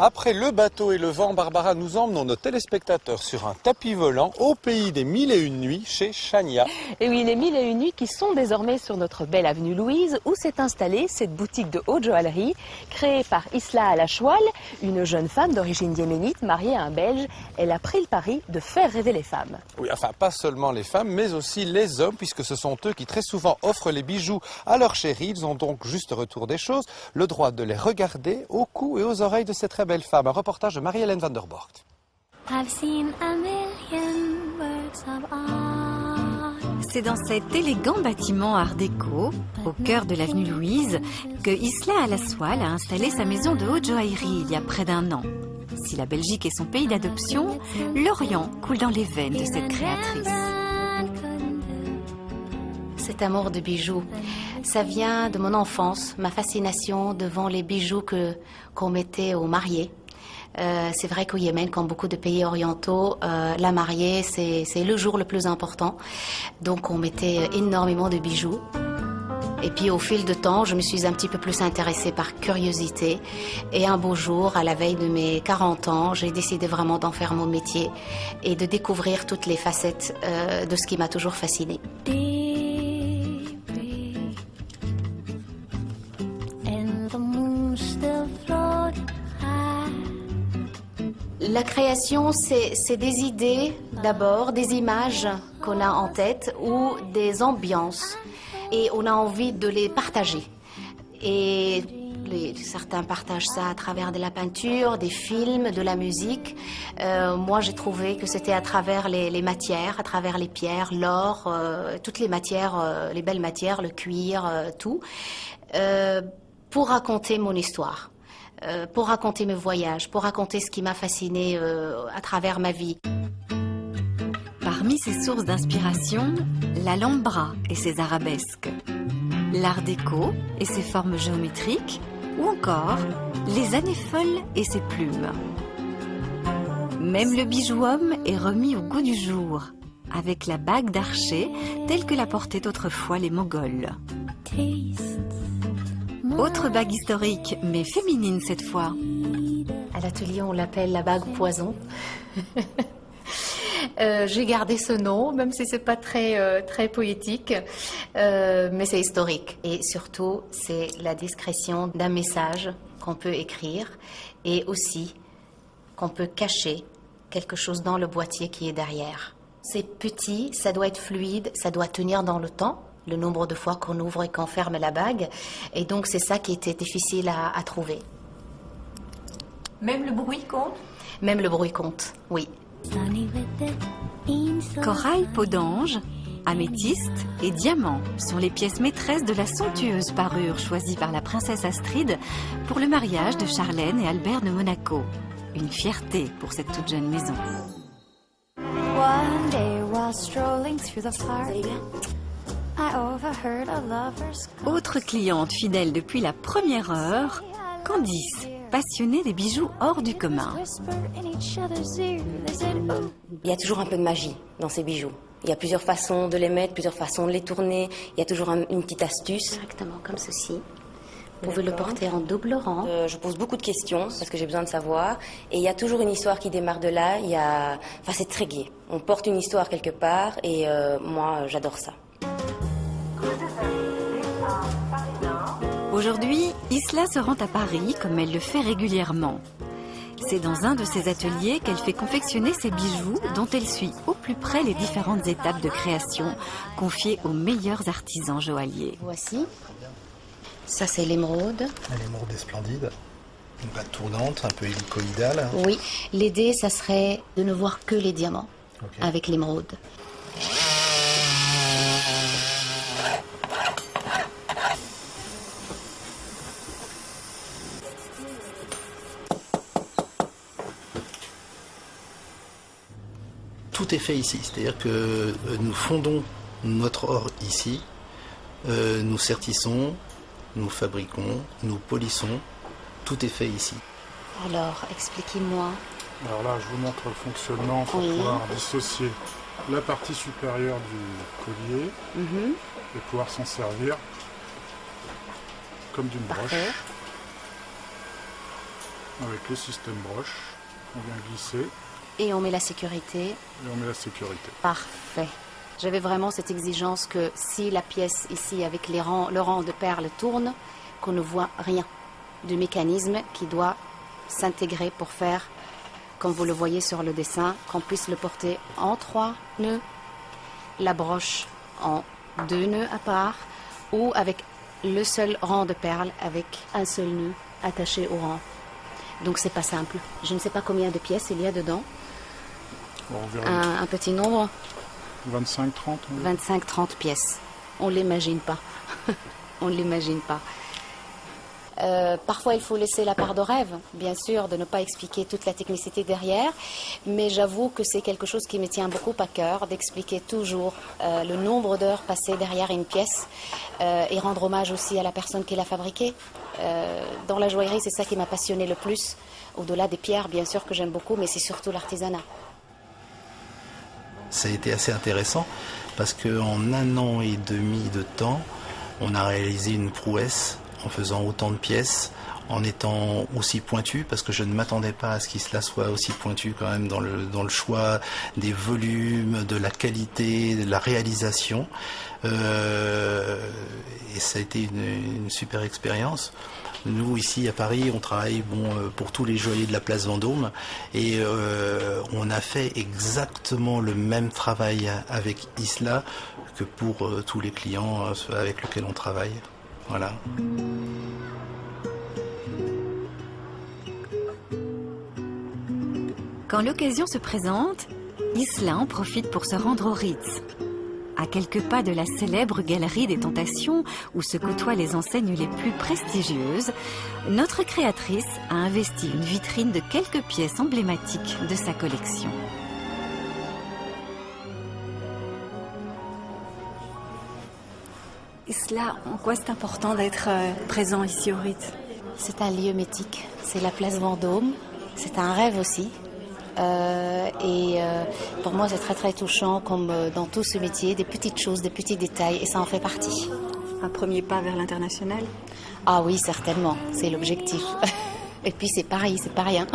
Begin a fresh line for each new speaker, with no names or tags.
Après le bateau et le vent, Barbara, nous emmenons nos téléspectateurs sur un tapis volant au pays des 1001 nuits chez Chania.
Et oui, les 1001 nuits qui sont désormais sur notre belle avenue Louise où s'est installée cette boutique de haute joaillerie créée par Isla Alachoual, une jeune femme d'origine yéménite mariée à un Belge. Elle a pris le pari de faire rêver les femmes.
Oui, enfin pas seulement les femmes, mais aussi les hommes, puisque ce sont eux qui très souvent offrent les bijoux à leurs chéris. Ils ont donc, juste retour des choses, le droit de les regarder au cou et aux oreilles de ces très belles femmes. Un reportage de Marie-Hélène van der Borgt.
C'est dans cet élégant bâtiment art déco, au cœur de l'avenue Louise, que Isla Alachoual a installé sa maison de haute joaillerie il y a près d'1 an. Si la Belgique est son pays d'adoption, l'Orient coule dans les veines de cette créatrice.
Cet amour de bijoux, ça vient de mon enfance, ma fascination devant les bijoux qu'on mettait aux mariés. C'est vrai qu'au Yémen, comme beaucoup de pays orientaux, la mariée, c'est le jour le plus important. Donc on mettait énormément de bijoux. Et puis au fil de temps, je me suis un petit peu plus intéressée par curiosité. Et un beau jour, à la veille de mes 40 ans, j'ai décidé vraiment d'en faire mon métier et de découvrir toutes les facettes de ce qui m'a toujours fascinée. La création, c'est des idées d'abord, des images qu'on a en tête ou des ambiances. Et on a envie de les partager. Et certains partagent ça à travers de la peinture, des films, de la musique. Moi, j'ai trouvé que c'était à travers les matières, à travers les pierres, l'or, toutes les matières, les belles matières, le cuir, tout, pour raconter mon histoire. Pour raconter mes voyages, pour raconter ce qui m'a fascinée à travers ma vie.
Parmi ses sources d'inspiration, l'Alhambra et ses arabesques, l'art déco et ses formes géométriques, ou encore les années folles et ses plumes. Même le bijou homme est remis au goût du jour, avec la bague d'archer telle que la portaient autrefois les Moghols. Autre bague historique, mais féminine cette fois.
À l'atelier, on l'appelle la bague poison. J'ai gardé ce nom, même si c'est pas très poétique, mais c'est historique. Et surtout, c'est la discrétion d'un message qu'on peut écrire et aussi qu'on peut cacher quelque chose dans le boîtier qui est derrière. C'est petit, ça doit être fluide, ça doit tenir dans le temps. Le nombre de fois qu'on ouvre et qu'on ferme la bague. Et donc, c'est ça qui était difficile à trouver.
Même le bruit compte?
Même le bruit compte, oui.
Corail, peau d'ange, améthyste et diamant sont les pièces maîtresses de la somptueuse parure choisie par la princesse Astrid pour le mariage de Charlène et Albert de Monaco. Une fierté pour cette toute jeune maison.
One day while strolling through the park, I overheard a lover's call.
Autre cliente fidèle depuis la première heure, Candice, passionnée des bijoux hors du commun.
Whisper in each other's ear, they said, ooh.
Il y a toujours un peu de magie dans ces bijoux. Il y a plusieurs façons de les mettre, plusieurs façons de les tourner. Il y a toujours une petite astuce.
Directement comme ceci. Vous pouvez le porter en double rang.
Je pose beaucoup de questions parce que j'ai besoin de savoir. Et il y a toujours une histoire qui démarre de là. Enfin, c'est très gai. On porte une histoire quelque part et moi, j'adore ça.
Aujourd'hui, Isla se rend à Paris comme elle le fait régulièrement. C'est dans un de ses ateliers qu'elle fait confectionner ses bijoux dont elle suit au plus près les différentes étapes de création confiées aux meilleurs artisans joailliers.
Voici. Ça, c'est l'émeraude.
L'émeraude est splendide. Une bague tournante, un peu hélicoïdale.
Oui. L'idée, ça serait de ne voir que les diamants avec l'émeraude.
Tout est fait ici, c'est-à-dire que nous fondons notre or ici, nous sertissons, nous fabriquons, nous polissons, tout est fait ici.
Alors, expliquez-moi.
Alors là, je vous montre le fonctionnement pour pouvoir dissocier la partie supérieure du collier et pouvoir s'en servir comme d'une broche. avec le système broche. On vient glisser
Et on met la sécurité.
et on met la sécurité.
Parfait. J'avais vraiment cette exigence que si la pièce ici avec le rang de perles tourne, qu'on ne voit rien du mécanisme qui doit s'intégrer pour faire, comme vous le voyez sur le dessin, qu'on puisse le porter en 3 nœuds, la broche en 2 nœuds à part, ou avec le seul rang de perles avec un seul nœud attaché au rang. Donc c'est pas simple. Je ne sais pas combien de pièces il y a dedans.
Bon, on verra.
Un petit nombre,
25-30.
25-30 pièces. On ne l'imagine pas. On ne l'imagine pas. Parfois, il faut laisser la part de rêve, bien sûr, de ne pas expliquer toute la technicité derrière, mais j'avoue que c'est quelque chose qui me tient beaucoup à cœur, d'expliquer toujours le nombre d'heures passées derrière une pièce et rendre hommage aussi à la personne qui l'a fabriquée. Dans la joaillerie, c'est ça qui m'a passionné le plus, au-delà des pierres, bien sûr, que j'aime beaucoup, mais c'est surtout l'artisanat.
Ça a été assez intéressant parce qu'en 1 an et demi de temps, on a réalisé une prouesse en faisant autant de pièces, en étant aussi pointu, parce que je ne m'attendais pas à ce qu'il soit aussi pointu quand même dans le choix des volumes, de la qualité, de la réalisation. Et ça a été une super expérience. Nous, ici à Paris, on travaille pour tous les joailliers de la place Vendôme et on a fait exactement le même travail avec Isla que pour tous les clients avec lesquels on travaille. Voilà.
Quand l'occasion se présente, Isla en profite pour se rendre au Ritz. À quelques pas de la célèbre Galerie des Tentations, où se côtoient les enseignes les plus prestigieuses, notre créatrice a investi une vitrine de quelques pièces emblématiques de sa collection.
Isla, en quoi c'est important d'être présent ici au Ritz?
C'est un lieu mythique, c'est la place Vendôme, c'est un rêve aussi. Pour moi, c'est très très touchant, comme dans tout ce métier, des petites choses, des petits détails, et ça en fait partie.
Un premier pas vers l'international?
Ah oui, certainement, c'est l'objectif. Et puis c'est pareil, c'est pas rien.